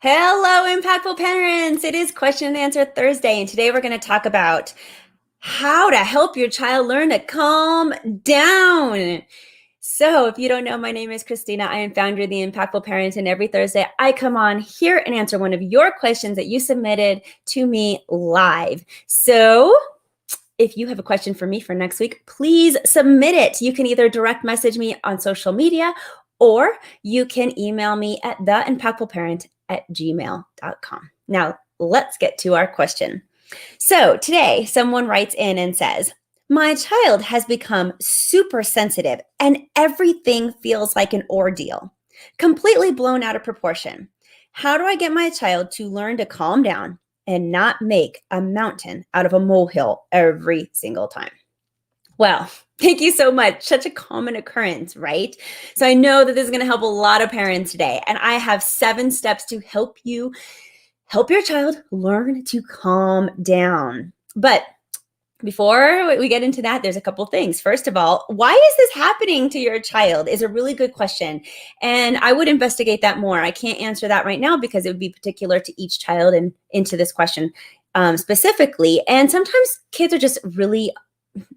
Hello, impactful parents. It is question and answer Thursday, and today we're going to talk about how to help your child learn to calm down. So, if you don't know, my name is Christina. I am founder of The Impactful Parent, and every Thursday I come on here and answer one of your questions that you submitted to me live. So, if you have a question for me for next week, please submit it. You can either direct message me on social media or you can email me at theimpactfulparent@gmail.com. Now, let's get to our question. So today, someone writes in and says, my child has become super sensitive and everything feels like an ordeal, completely blown out of proportion. How do I get my child to learn to calm down and not make a mountain out of a molehill every single time? Well, thank you so much. Such a common occurrence, right? So I know that this is going to help a lot of parents today. And I have 7 steps to help you help your child learn to calm down. But before we get into that, there's a couple things. First of all, why is this happening to your child is a really good question. And I would investigate that more. I can't answer that right now because it would be particular to each child and into this question specifically. And sometimes kids are just really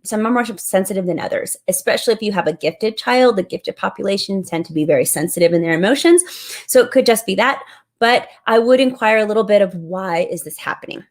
some are more sensitive than others, especially if you have a gifted child. The gifted population tend to be very sensitive in their emotions. So it could just be that, but I would inquire a little bit of why is this happening?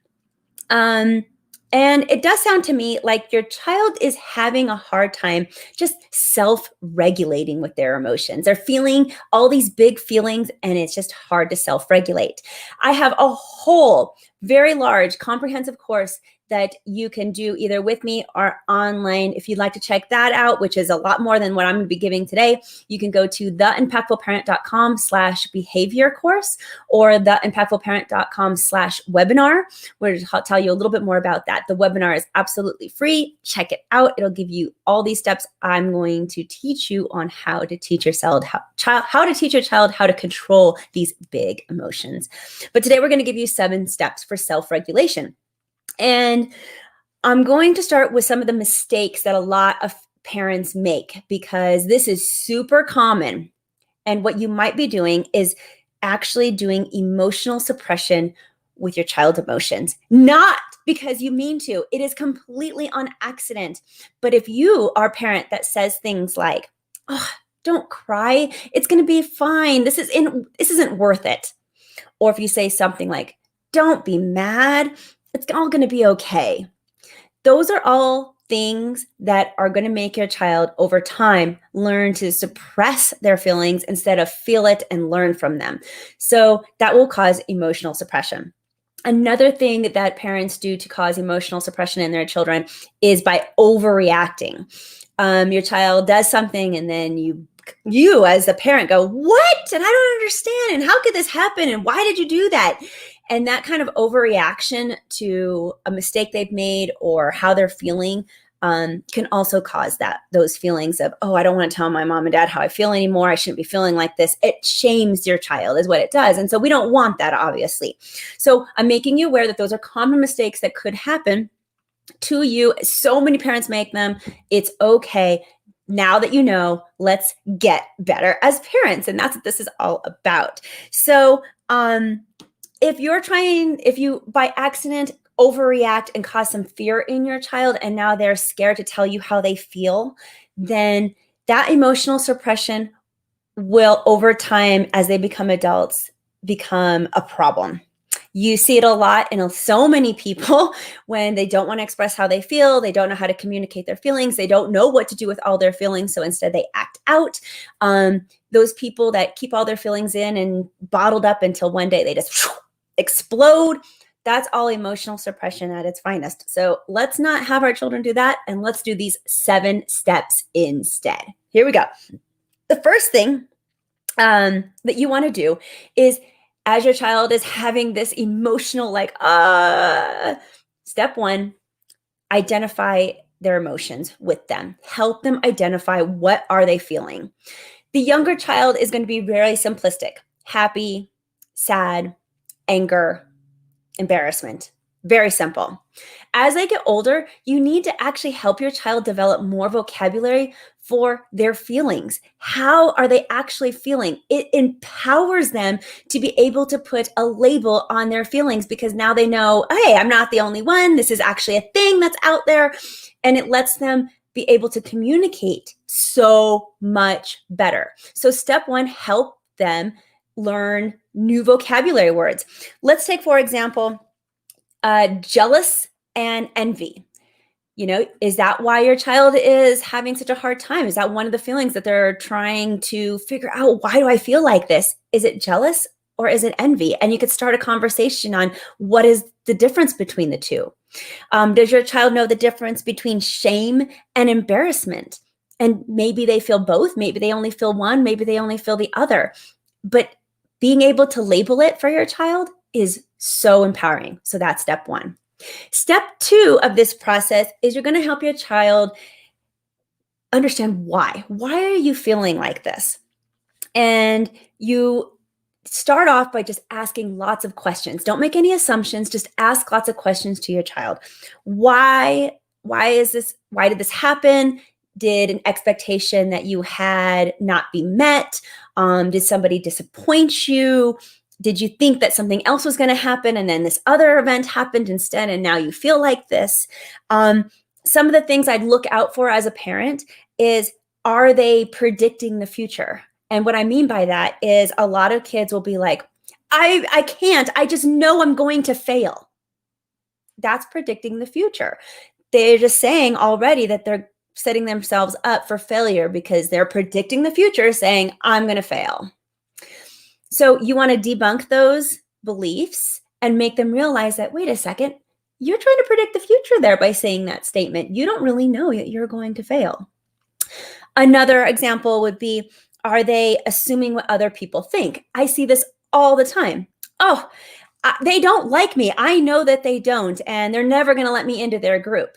And it does sound to me like your child is having a hard time just self-regulating with their emotions. They're feeling all these big feelings and it's just hard to self-regulate. I have a whole very large comprehensive course that you can do either with me or online. If you'd like to check that out, which is a lot more than what I'm going to be giving today, you can go to theimpactfulparent.com/behavior course or theimpactfulparent.com/webinar, where I'll tell you a little bit more about that. The webinar is absolutely free. Check it out. It'll give you all these steps. I'm going to teach you on how to teach your child how to control these big emotions. But today we're going to give you 7 steps for self-regulation. And I'm going to start with some of the mistakes that a lot of parents make because this is super common. And what you might be doing is actually doing emotional suppression with your child's emotions, not because you mean to. It is completely on accident. But if you are a parent that says things like, oh, don't cry, it's going to be fine, this isn't worth it. Or if you say something like, don't be mad, it's all going to be okay. Those are all things that are going to make your child over time learn to suppress their feelings instead of feel it and learn from them. So that will cause emotional suppression. Another thing that parents do to cause emotional suppression in their children is by overreacting. Your child does something and then you as the parent go, what? And I don't understand. And how could this happen? And why did you do that? And that kind of overreaction to a mistake they've made or how they're feeling can also cause those feelings of, oh, I don't want to tell my mom and dad how I feel anymore. I shouldn't be feeling like this. It shames your child is what it does. And so we don't want that, obviously. So I'm making you aware that those are common mistakes that could happen to you. So many parents make them. It's okay. Now that you know, let's get better as parents. And that's what this is all about. So if you by accident overreact and cause some fear in your child and now they're scared to tell you how they feel, then that emotional suppression will over time as they become adults become a problem. You see it a lot in so many people when they don't want to express how they feel. They don't know how to communicate their feelings. They don't know what to do with all their feelings. So instead they act out. Those people that keep all their feelings in and bottled up until one day they just explode. That's all emotional suppression at its finest. So let's not have our children do that. And let's do these 7 steps instead. Here we go. The first thing that you want to do is, as your child is having this emotional, step 1, identify their emotions with them. Help them identify what are they feeling. The younger child is going to be very simplistic: happy, sad, anger, embarrassment. Very simple. As they get older, you need to actually help your child develop more vocabulary for their feelings. How are they actually feeling? It empowers them to be able to put a label on their feelings because now they know, hey, I'm not the only one. This is actually a thing that's out there. And it lets them be able to communicate so much better. So step one, help them learn new vocabulary words. Let's take, for example, jealous and envy. Is that why your child is having such a hard time? Is that one of the feelings that they're trying to figure out? Why do I feel like this? Is it jealous or is it envy? And you could start a conversation on what is the difference between the two. Does your child know the difference between shame and embarrassment? And maybe they feel both. Maybe they only feel one. Maybe they only feel the other. But being able to label it for your child is so empowering. So that's step one. Step two of this process is you're going to help your child understand why. Why are you feeling like this? And you start off by just asking lots of questions. Don't make any assumptions. Just ask lots of questions to your child. Why is this? Why did this happen? Did an expectation that you had not be met? Did somebody disappoint you? Did you think that something else was going to happen and then this other event happened instead and now you feel like this? Some of the things I'd look out for as a parent is, are they predicting the future? And what I mean by that is a lot of kids will be like, I can't, I just know I'm going to fail. That's predicting the future. They're just saying already that they're setting themselves up for failure because they're predicting the future saying, I'm going to fail. So you want to debunk those beliefs and make them realize that, wait a second, you're trying to predict the future there by saying that statement. You don't really know that you're going to fail. Another example would be, are they assuming what other people think? I see this all the time. Oh, they don't like me. I know that they don't, and they're never going to let me into their group.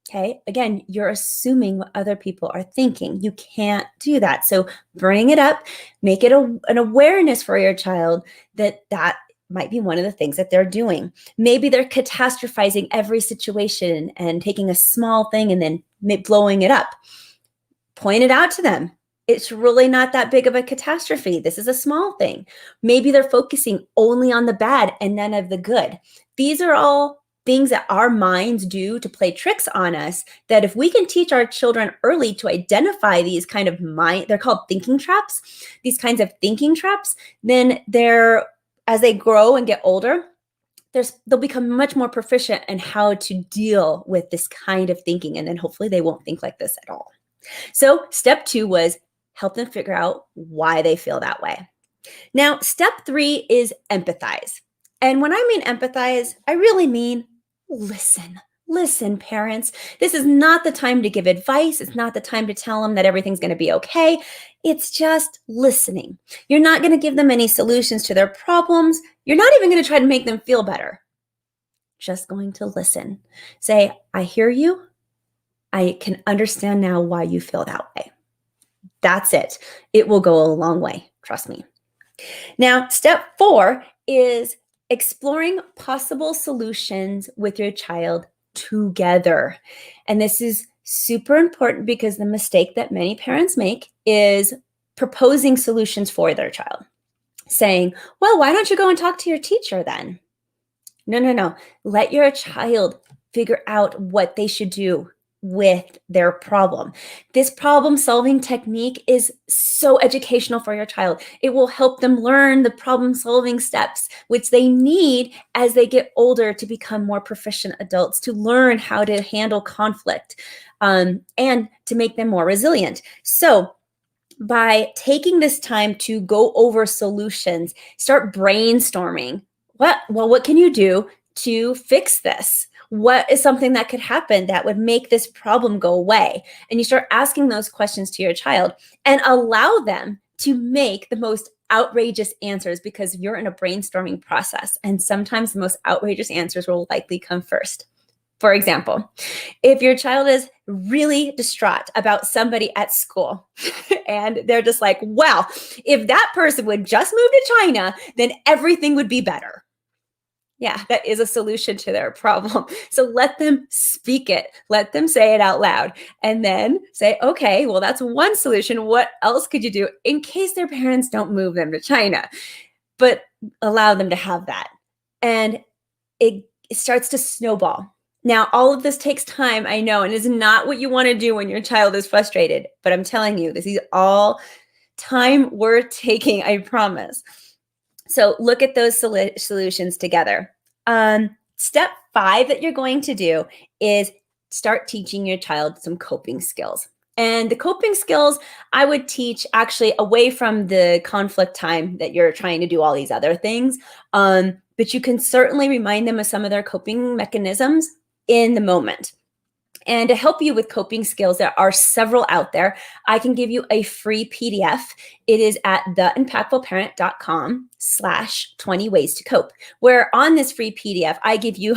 Okay, again, you're assuming what other people are thinking. You can't do that. So bring it up, make it an awareness for your child that might be one of the things that they're doing. Maybe they're catastrophizing every situation and taking a small thing and then blowing it up. Point it out to them. It's really not that big of a catastrophe. This is a small thing. Maybe they're focusing only on the bad and none of the good. These are all things that our minds do to play tricks on us, that if we can teach our children early to identify these kind of they're called thinking traps, these kinds of thinking traps, then as they grow and get older, they'll become much more proficient in how to deal with this kind of thinking. And then hopefully they won't think like this at all. So step two was help them figure out why they feel that way. Now, step three is empathize. And when I mean empathize, I really mean listen. Listen, parents. This is not the time to give advice. It's not the time to tell them that everything's going to be okay. It's just listening. You're not going to give them any solutions to their problems. You're not even going to try to make them feel better. Just going to listen. Say, I hear you. I can understand now why you feel that way. That's it. It will go a long way. Trust me. Now, step four is exploring possible solutions with your child together. And this is super important because the mistake that many parents make is proposing solutions for their child. Saying, well, why don't you go and talk to your teacher then? No. Let your child figure out what they should do with their problem. This problem-solving technique is so educational for your child. It will help them learn the problem-solving steps, which they need as they get older to become more proficient adults, to learn how to handle conflict, and to make them more resilient. So by taking this time to go over solutions, start brainstorming. What can you do to fix this? What is something that could happen that would make this problem go away? And you start asking those questions to your child and allow them to make the most outrageous answers, because you're in a brainstorming process. And sometimes the most outrageous answers will likely come first. For example, if your child is really distraught about somebody at school and they're just like, wow, if that person would just move to China, then everything would be better. Yeah, that is a solution to their problem. So let them speak it. Let them say it out loud. And then say, okay, well, that's one solution. What else could you do in case their parents don't move them to China? But allow them to have that. And it starts to snowball. Now, all of this takes time, I know, and is not what you want to do when your child is frustrated. But I'm telling you, this is all time worth taking, I promise. So look at those solutions together. Step 5 that you're going to do is start teaching your child some coping skills. And the coping skills I would teach actually away from the conflict time that you're trying to do all these other things. But you can certainly remind them of some of their coping mechanisms in the moment. And to help you with coping skills, there are several out there. I can give you a free PDF. It is at theimpactfulparent.com/20 ways to cope, where on this free PDF, I give you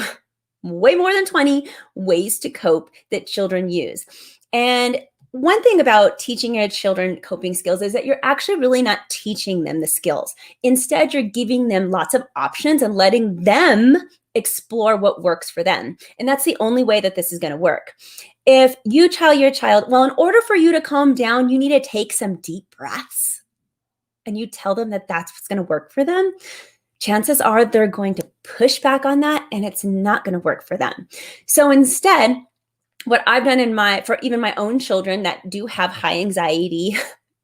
way more than 20 ways to cope that children use. And one thing about teaching your children coping skills is that you're actually really not teaching them the skills. Instead, you're giving them lots of options and letting them explore what works for them. And that's the only way that this is going to work. If you tell your child, well, in order for you to calm down, you need to take some deep breaths, and you tell them that that's what's going to work for them, chances are they're going to push back on that and it's not going to work for them. So instead, what I've done for even my own children that do have high anxiety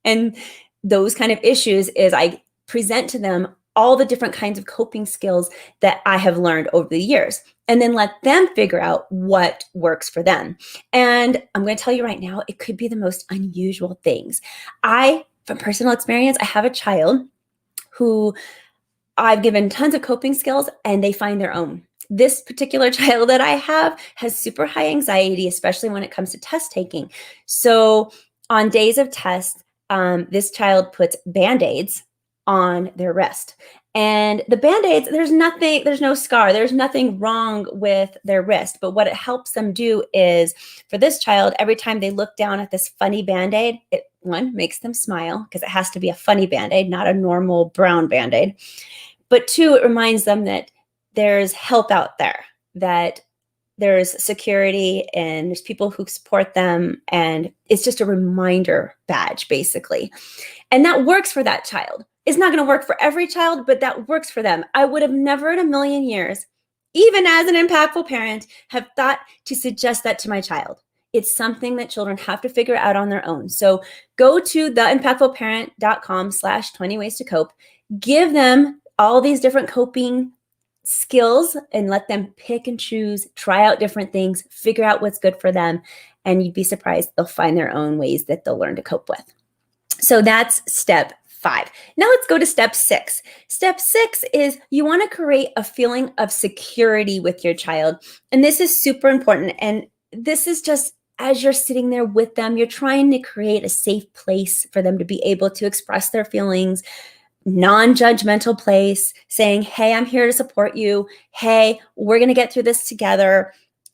and those kind of issues is I present to them all the different kinds of coping skills that I have learned over the years, and then let them figure out what works for them. And I'm going to tell you right now, it could be the most unusual things. From personal experience, I have a child who I've given tons of coping skills and they find their own. This particular child that I have has super high anxiety, especially when it comes to test taking. So on days of tests, this child puts Band-Aids on their wrist. And the Band-Aids, there's no scar, there's nothing wrong with their wrist. But what it helps them do is, for this child, every time they look down at this funny Band-Aid, it, one, makes them smile because it has to be a funny Band-Aid, not a normal brown Band-Aid. But two, it reminds them that there's help out there, that there's security and there's people who support them. And it's just a reminder badge, basically. And that works for that child. It's not going to work for every child, but that works for them. I would have never in a million years, even as an impactful parent, have thought to suggest that to my child. It's something that children have to figure out on their own. So go to theimpactfulparent.com/20 ways to cope. Give them all these different coping skills and let them pick and choose, try out different things, figure out what's good for them. And you'd be surprised they'll find their own ways that they'll learn to cope with. So that's step 5. Now let's go to step 6. Step 6 is you want to create a feeling of security with your child. And this is super important. And this is just as you're sitting there with them, you're trying to create a safe place for them to be able to express their feelings, non-judgmental place, saying, hey, I'm here to support you. Hey, we're going to get through this together.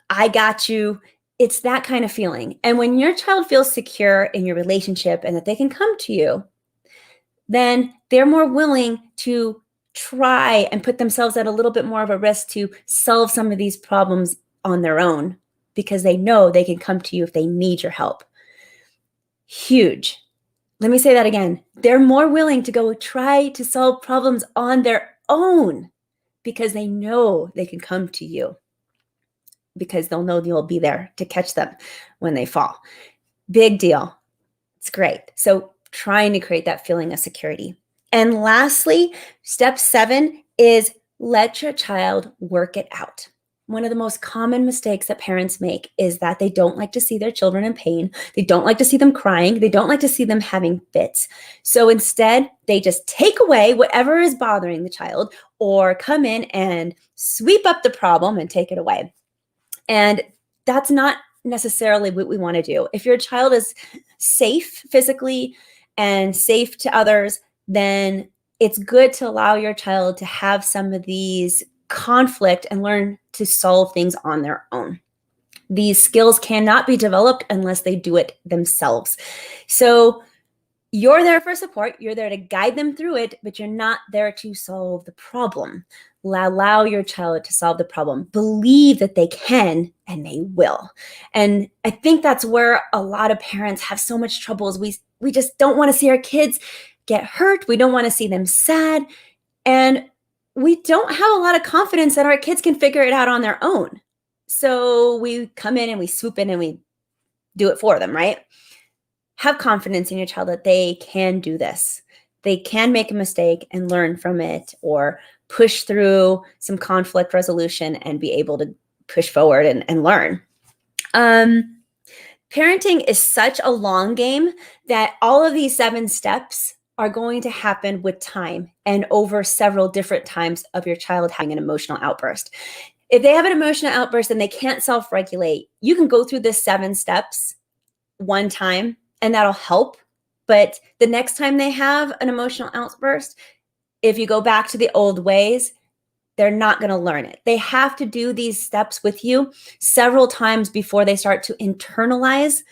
I got you. It's that kind of feeling. And when your child feels secure in your relationship and that they can come to you, then they're more willing to try and put themselves at a little bit more of a risk to solve some of these problems on their own because they know they can come to you if they need your help. Huge. Let me say that again. They're more willing to go try to solve problems on their own because they know they can come to you, because they'll know you'll be there to catch them when they fall. Big deal. It's great. So trying to create that feeling of security. And lastly, step 7 is let your child work it out. One of the most common mistakes that parents make is that they don't like to see their children in pain. They don't like to see them crying. They don't like to see them having fits. So instead, they just take away whatever is bothering the child or come in and sweep up the problem and take it away. And that's not necessarily what we want to do. If your child is safe physically and safe to others, then it's good to allow your child to have some of these conflict and learn to solve things on their own. These skills cannot be developed unless they do it themselves. So You're there for support. You're there to guide them through it, but you're not there to solve the problem. Allow your child to solve the problem. Believe that they can and they will. And I think that's where a lot of parents have so much trouble is we just don't want to see our kids get hurt. We don't want to see them sad. And we don't have a lot of confidence that our kids can figure it out on their own. So we come in and we swoop in and we do it for them, right? Have confidence in your child that they can do this. They can make a mistake and learn from it, or push through some conflict resolution and be able to push forward and learn. Parenting is such a long game that all of these 7 steps are going to happen with time and over several different times of your child having an emotional outburst. If they have an emotional outburst and they can't self-regulate, you can go through the 7 steps one time and that'll help. But the next time they have an emotional outburst, if you go back to the old ways, they're not going to learn it. They have to do these steps with you several times before they start to internalize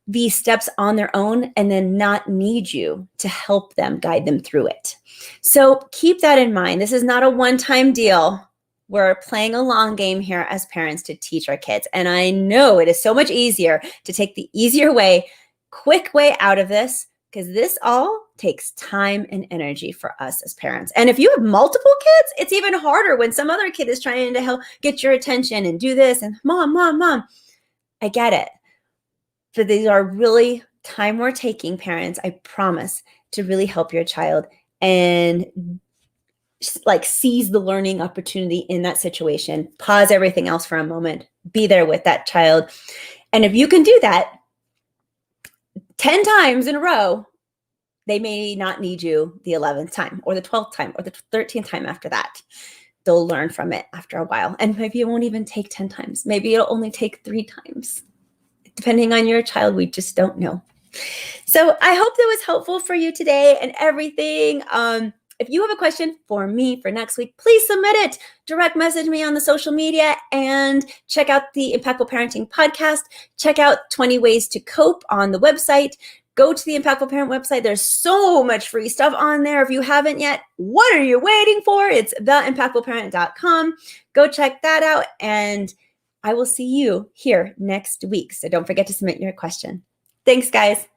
these steps on their own and then not need you to help them guide them through it. So keep that in mind. This is not a one-time deal. We're playing a long game here as parents to teach our kids. And I know it is so much easier to take the easier way, quick way out of this, because this all takes time and energy for us as parents. And if you have multiple kids, it's even harder when some other kid is trying to help get your attention and do this and mom. I get it. But these are really time we're taking, parents, I promise, to really help your child and like seize the learning opportunity in that situation. Pause everything else for a moment. Be there with that child. And if you can do that 10 times in a row, they may not need you the 11th time or the 12th time or the 13th time after that. They'll learn from it after a while. And maybe it won't even take 10 times. Maybe it'll only take 3 times. Depending on your child, we just don't know. So I hope that was helpful for you today and everything. If you have a question for me for next week, please submit it. Direct message me on the social media and check out the Impactful Parenting podcast. Check out 20 Ways to Cope on the website. Go to the Impactful Parent website. There's so much free stuff on there. If you haven't yet, what are you waiting for? It's theimpactfulparent.com. Go check that out. And I will see you here next week. So don't forget to submit your question. Thanks, guys.